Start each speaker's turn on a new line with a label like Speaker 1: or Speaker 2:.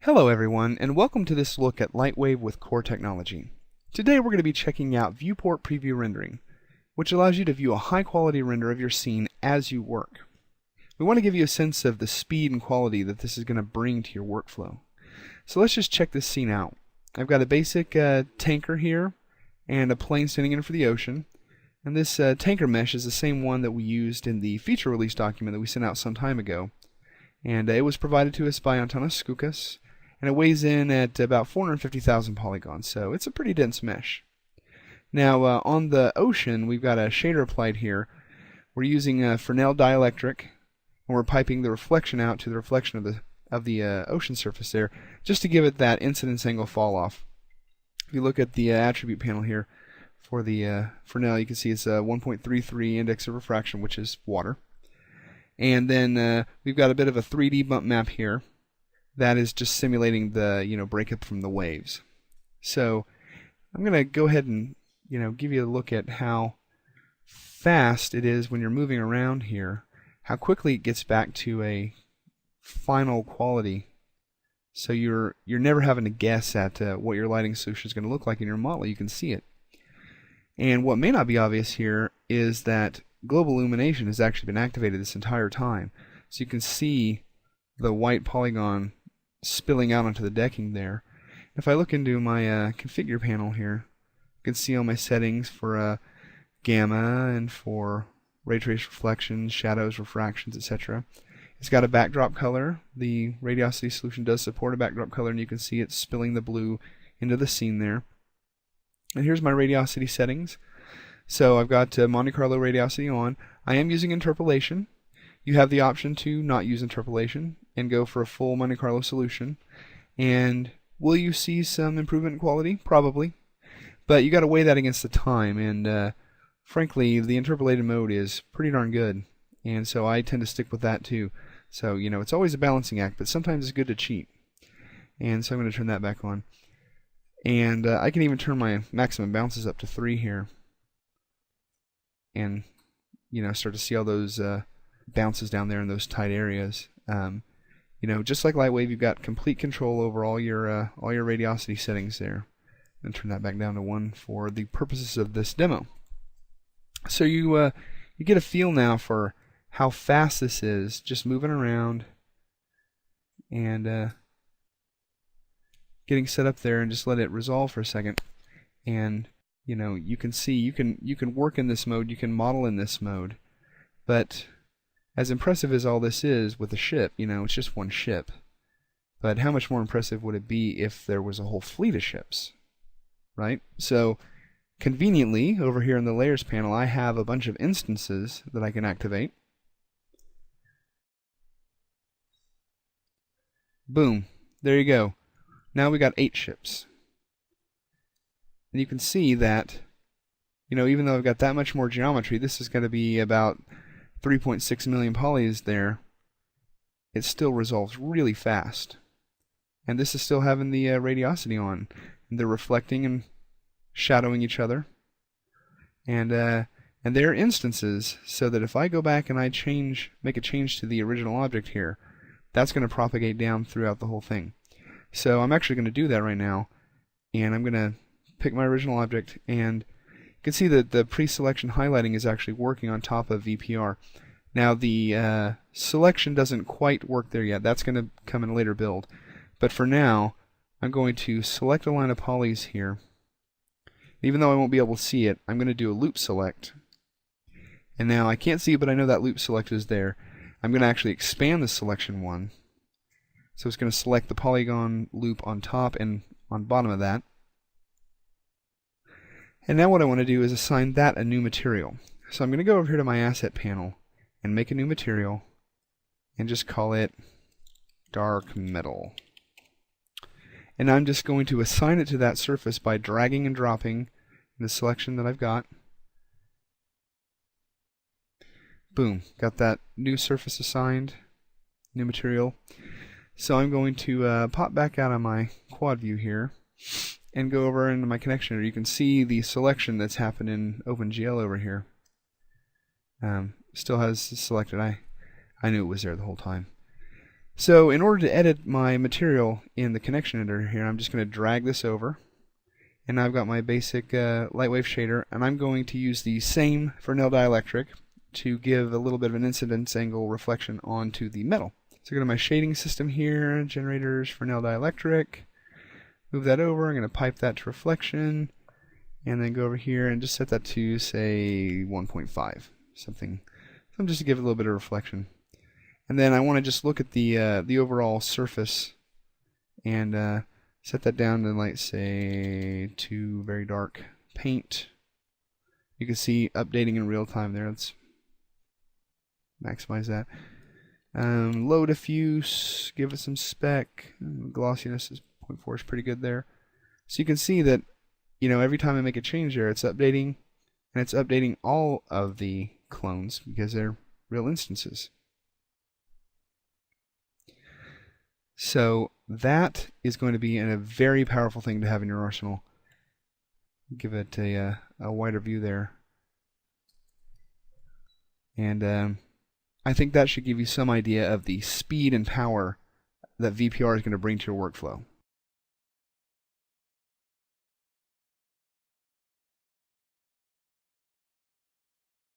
Speaker 1: Hello everyone, and welcome to this look at LightWave with Core Technology. Today we're going to be checking out Viewport Preview Rendering, which allows you to view a high-quality render of your scene as you work. We want to give you a sense of the speed and quality that this is going to bring to your workflow. So let's just check this scene out. I've got a basic tanker here, and a plane standing in for the ocean. And this tanker mesh is the same one that we used in the feature release document that we sent out some time ago. And it was provided to us by Antanas Skoukas. And it weighs in at about 450,000 polygons, so it's a pretty dense mesh. Now, on the ocean, we've got a shader applied here. We're using a Fresnel dielectric, and we're piping the reflection out to the reflection of the ocean surface there, just to give it that incidence angle fall off. If you look at the attribute panel here for the Fresnel, you can see it's a 1.33 index of refraction, which is water. And then we've got a bit of a 3D bump map here. That is just simulating the breakup from the waves. So I'm going to go ahead and give you a look at how fast it is when you're moving around here, how quickly it gets back to a final quality. So you're never having to guess at what your lighting solution is going to look like in your model. You can see it. And what may not be obvious here is that global illumination has actually been activated this entire time. So you can see the white polygon spilling out onto the decking there. If I look into my configure panel here, you can see all my settings for gamma and for ray trace reflections, shadows, refractions, etc. It's got a backdrop color. The radiosity solution does support a backdrop color, and you can see it spilling the blue into the scene there. And here's my radiosity settings. So I've got Monte Carlo radiosity on. I am using interpolation. You have the option to not use interpolation and go for a full Monte Carlo solution. And will you see some improvement in quality? Probably. But you got to weigh that against the time, and frankly, the interpolated mode is pretty darn good. And so I tend to stick with that too. So, it's always a balancing act, but sometimes it's good to cheat. And so I'm going to turn that back on. And I can even turn my maximum bounces up to 3 here. And, start to see all those bounces down there in those tight areas. Just like LightWave, you've got complete control over all your radiosity settings there. And turn that back down to 1 for the purposes of this demo. So you get a feel now for how fast this is, just moving around and getting set up there, and just let it resolve for a second. And you can see you can work in this mode, you can model in this mode, but as impressive as all this is with a ship, it's just one ship. But how much more impressive would it be if there was a whole fleet of ships, right? So conveniently, over here in the layers panel, I have a bunch of instances that I can activate. Boom, there you go. Now we got 8 ships. And you can see that, even though I've got that much more geometry, this is going to be about 3.6 million polys there, it still resolves really fast. And this is still having the radiosity on. And they're reflecting and shadowing each other. And they're instances, so that if I go back and I make a change to the original object here, that's going to propagate down throughout the whole thing. So I'm actually going to do that right now. And I'm going to pick my original object, and you can see that the pre-selection highlighting is actually working on top of VPR. Now the selection doesn't quite work there yet. That's going to come in a later build. But for now, I'm going to select a line of polys here. Even though I won't be able to see it, I'm going to do a loop select. And now I can't see it, but I know that loop select is there. I'm going to actually expand the selection one. So it's going to select the polygon loop on top and on bottom of that. And now what I want to do is assign that a new material. So I'm going to go over here to my asset panel and make a new material and just call it dark metal. And I'm just going to assign it to that surface by dragging and dropping the selection that I've got. Boom, got that new surface assigned, new material. So I'm going to pop back out of my quad view here and go over into my connection area. You can see the selection that's happened in OpenGL over here. Still has selected. I knew it was there the whole time. So in order to edit my material in the connection editor here, I'm just going to drag this over. And I've got my basic LightWave shader, and I'm going to use the same Fresnel dielectric to give a little bit of an incidence angle reflection onto the metal. So go to my shading system here, generators, Fresnel dielectric, move that over, I'm going to pipe that to reflection, and then go over here and just set that to, say, 1.5, something just to give it a little bit of reflection. And then I want to just look at the overall surface and set that down to, like, say, to very dark paint. You can see updating in real time there. Let's maximize that. Low diffuse, give it some spec. Glossiness is 0.4 is pretty good there. So you can see that, you know, every time I make a change there, it's updating, and it's updating all of the clones because they're real instances. So that is going to be a very powerful thing to have in your arsenal. Give it a wider view there. And I think that should give you some idea of the speed and power that VPR is going to bring to your workflow.